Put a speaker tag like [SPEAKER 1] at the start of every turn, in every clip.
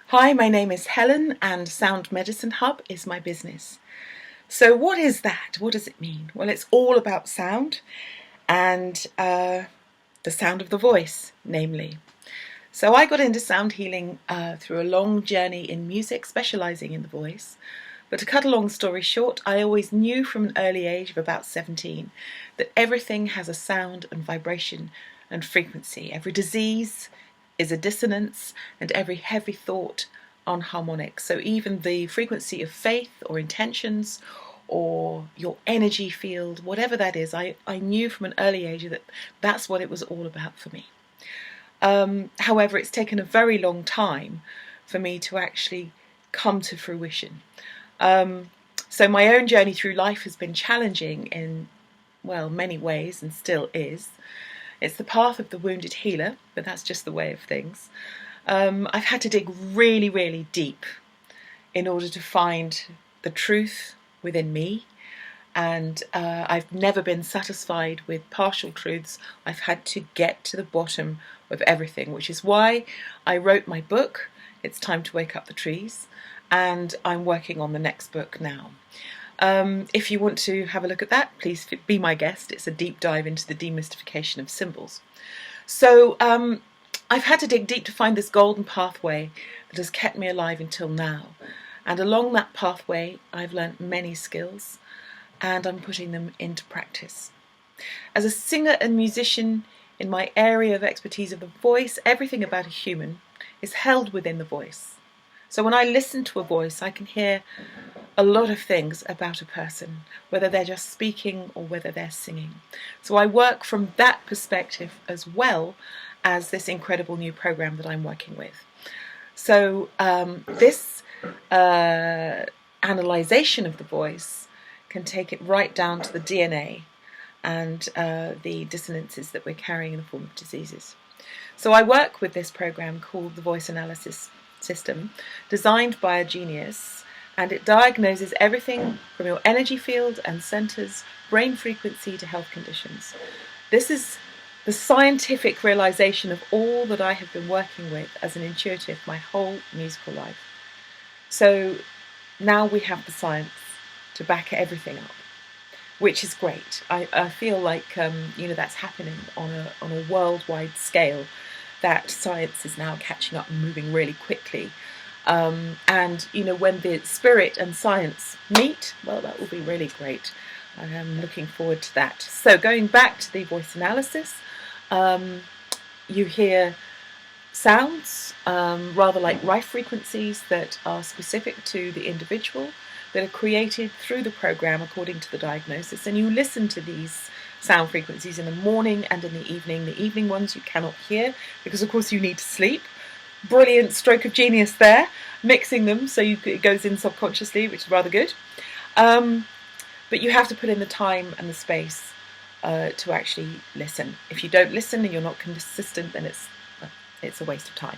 [SPEAKER 1] Hi, my name is Helen and Sound Medicine Hub is my business. So what is that? What does it mean? Well, it's all about sound and the sound of the voice, namely. So I got into sound healing through a long journey in music, specialising in the voice. But to cut a long story short, I always knew from an early age of about 17 that everything has a sound and vibration and frequency. Every disease is a dissonance and every heavy thought on harmonics. So even the frequency of faith or intentions or your energy field, whatever that is, I knew from an early age that that's what it was all about for me. However, it's taken a very long time for me to actually come to fruition. So my own journey through life has been challenging in, well, many ways and still is. It's the path of the wounded healer, but that's just the way of things. I've had to dig really, really deep in order to find the truth within me. And I've never been satisfied with partial truths. I've had to get to the bottom of everything, which is why I wrote my book, It's Time to Wake Up the Trees, and I'm working on the next book now. If you want to have a look at that, please be my guest. It's a deep dive into the demystification of symbols. So I've had to dig deep to find this golden pathway that has kept me alive until now. And along that pathway, I've learnt many skills and I'm putting them into practice. As a singer and musician in my area of expertise of the voice, everything about a human is held within the voice. So when I listen to a voice, I can hear a lot of things about a person, whether they're just speaking or whether they're singing. So I work from that perspective as well as this incredible new program that I'm working with. So this analyzation of the voice can take it right down to the DNA and the dissonances that we're carrying in the form of diseases. So I work with this program called the Voice Analysis System, designed by a genius, and it diagnoses everything from your energy field and centers, brain frequency to health conditions. This is the scientific realization of all that I have been working with as an intuitive my whole musical life. So now we have the science to back everything up, which is great. I feel like that's happening on a worldwide scale, that science is now catching up and moving really quickly. And when the spirit and science meet, well, that will be really great. I am looking forward to that. So going back to the voice analysis, you hear sounds, rather like rife frequencies that are specific to the individual, that are created through the program according to the diagnosis, and you listen to these sound frequencies in the morning and in the evening. The evening ones you cannot hear because of course you need to sleep. Brilliant stroke of genius there, mixing them so it goes in subconsciously, which is rather good. But you have to put in the time and the space to actually listen. If you don't listen and you're not consistent, then it's a waste of time.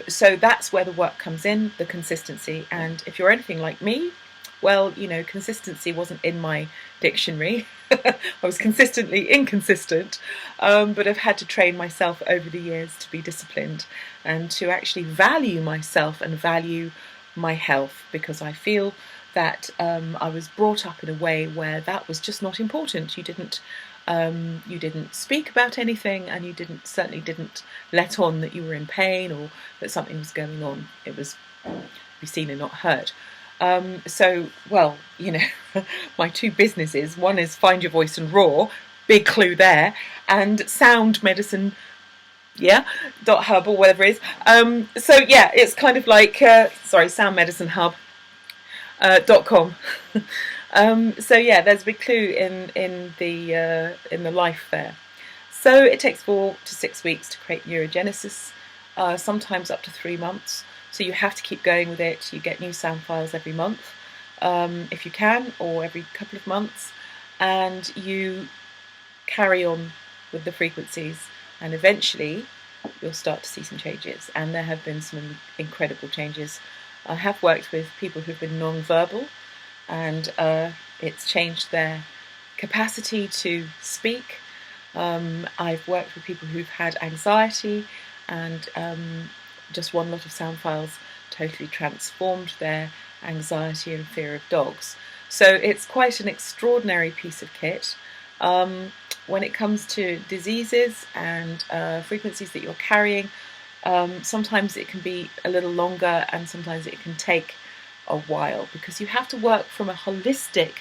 [SPEAKER 1] So that's where the work comes in, the consistency. And if you're anything like me, well, consistency wasn't in my dictionary. I was consistently inconsistent, but I've had to train myself over the years to be disciplined and to actually value myself and value my health, because I feel that I was brought up in a way where that was just not important. You didn't speak about anything, and you certainly didn't let on that you were in pain or that something was going on. It was be seen and not heard. My two businesses, one is Find Your Voice and Raw, big clue there, and Sound Medicine, .hub or whatever it is. It's kind of like, Sound Medicine Hub. .com. There's a big clue in the life there. So it takes 4 to 6 weeks to create neurogenesis, sometimes up to 3 months. So you have to keep going with it. You get new sound files every month, if you can, or every couple of months, and you carry on with the frequencies, and eventually you'll start to see some changes. And there have been some incredible changes. I have worked with people who've been non-verbal, and it's changed their capacity to speak. I've worked with people who've had anxiety and just one lot of sound files totally transformed their anxiety and fear of dogs. So it's quite an extraordinary piece of kit. When it comes to diseases and frequencies that you're carrying, sometimes it can be a little longer and sometimes it can take a while, because you have to work from a holistic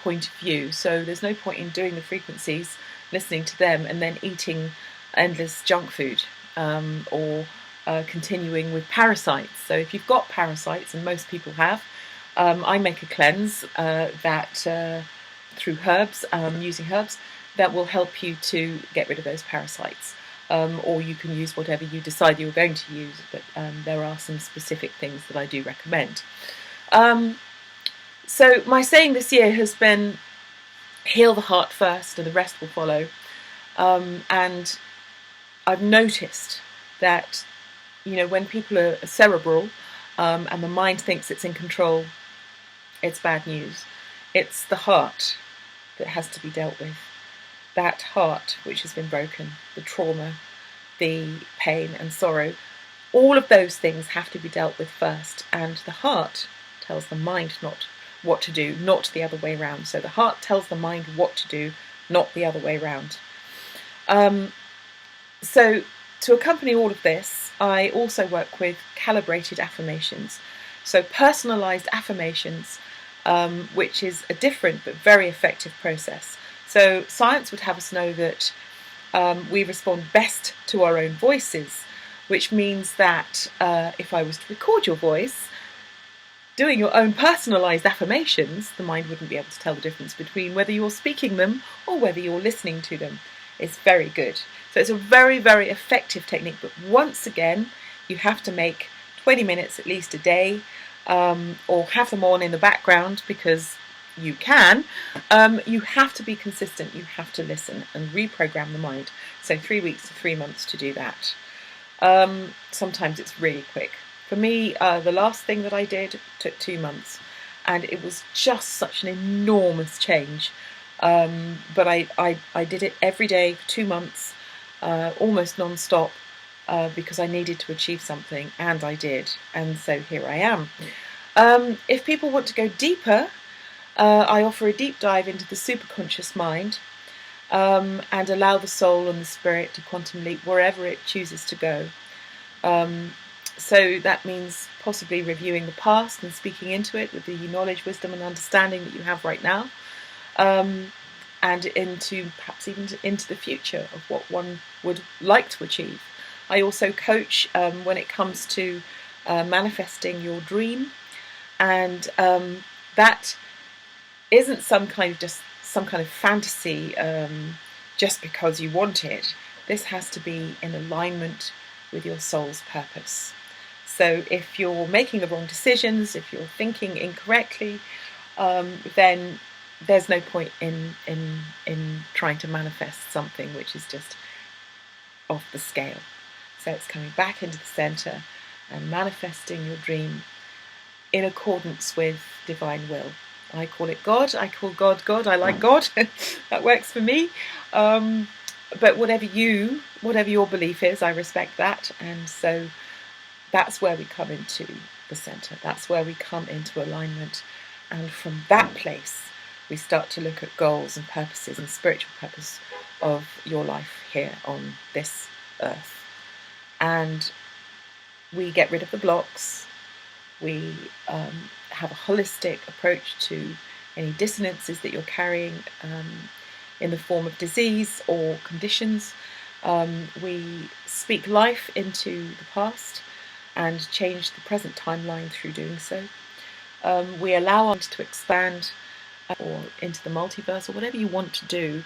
[SPEAKER 1] point of view. So there's no point in doing the frequencies, listening to them, and then eating endless junk food, or continuing with parasites. So if you've got parasites, and most people have, I make a cleanse that through herbs, using herbs, that will help you to get rid of those parasites. Or you can use whatever you decide you're going to use, but there are some specific things that I do recommend. So my saying this year has been, heal the heart first and the rest will follow. And I've noticed that, when people are cerebral and the mind thinks it's in control, it's bad news. It's the heart that has to be dealt with. That heart which has been broken, the trauma, the pain and sorrow, all of those things have to be dealt with first. And the heart tells the mind not what to do, not the other way around. So the heart tells the mind what to do, not the other way around. So to accompany all of this, I also work with calibrated affirmations. So personalized affirmations, which is a different but very effective process. So science would have us know that we respond best to our own voices, which means that if I was to record your voice, doing your own personalised affirmations, the mind wouldn't be able to tell the difference between whether you're speaking them or whether you're listening to them. It's very good. So it's a very, very effective technique. But once again, you have to make 20 minutes at least a day, or have them on in the background because you can. You have to be consistent. You have to listen and reprogram the mind. So 3 weeks to 3 months to do that. Sometimes it's really quick. For me, the last thing that I did took 2 months, and it was just such an enormous change. But I did it every day for 2 months, almost non-stop, because I needed to achieve something, and I did. And so here I am. If people want to go deeper, I offer a deep dive into the superconscious mind, and allow the soul and the spirit to quantum leap wherever it chooses to go. So that means possibly reviewing the past and speaking into it with the knowledge, wisdom and understanding that you have right now, and into perhaps even into the future of what one would like to achieve. I also coach when it comes to manifesting your dream, and that isn't some kind of fantasy just because you want it. This has to be in alignment with your soul's purpose. So if you're making the wrong decisions, if you're thinking incorrectly, then there's no point in trying to manifest something which is just off the scale. So it's coming back into the center and manifesting your dream in accordance with divine will. I call it God. I call God God. I like God. That works for me. But whatever your belief is, I respect that. And so that's where we come into the center. That's where we come into alignment. And from that place, we start to look at goals and purposes and spiritual purpose of your life here on this earth. And we get rid of the blocks. We have a holistic approach to any dissonances that you're carrying in the form of disease or conditions. We speak life into the past and change the present timeline through doing so. We allow us to expand or into the multiverse or whatever you want to do.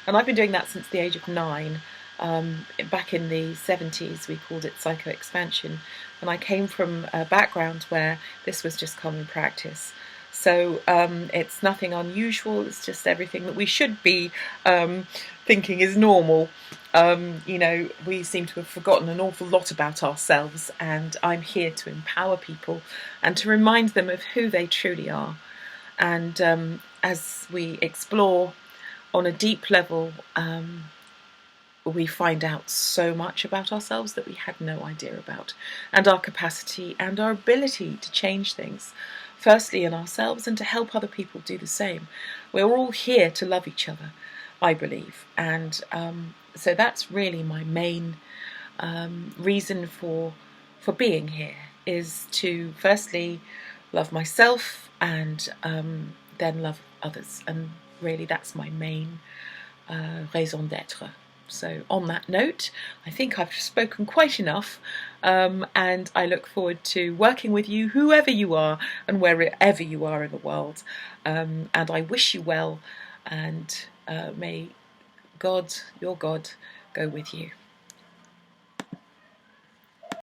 [SPEAKER 1] And I've been doing that since the age of 9. Back in the 70s, we called it psycho-expansion. And I came from a background where this was just common practice. So it's nothing unusual. It's just everything that we should be thinking is normal. We seem to have forgotten an awful lot about ourselves, and I'm here to empower people and to remind them of who they truly are. And as we explore on a deep level we find out so much about ourselves that we had no idea about, and our capacity and our ability to change things, firstly in ourselves and to help other people do the same. We're all here to love each other, I believe, and so that's really my main reason for being here, is to firstly love myself and then love others, and really that's my main raison d'être. So on that note, I think I've spoken quite enough, and I look forward to working with you, whoever you are and wherever you are in the world, and I wish you well, and may God, your God, go with you.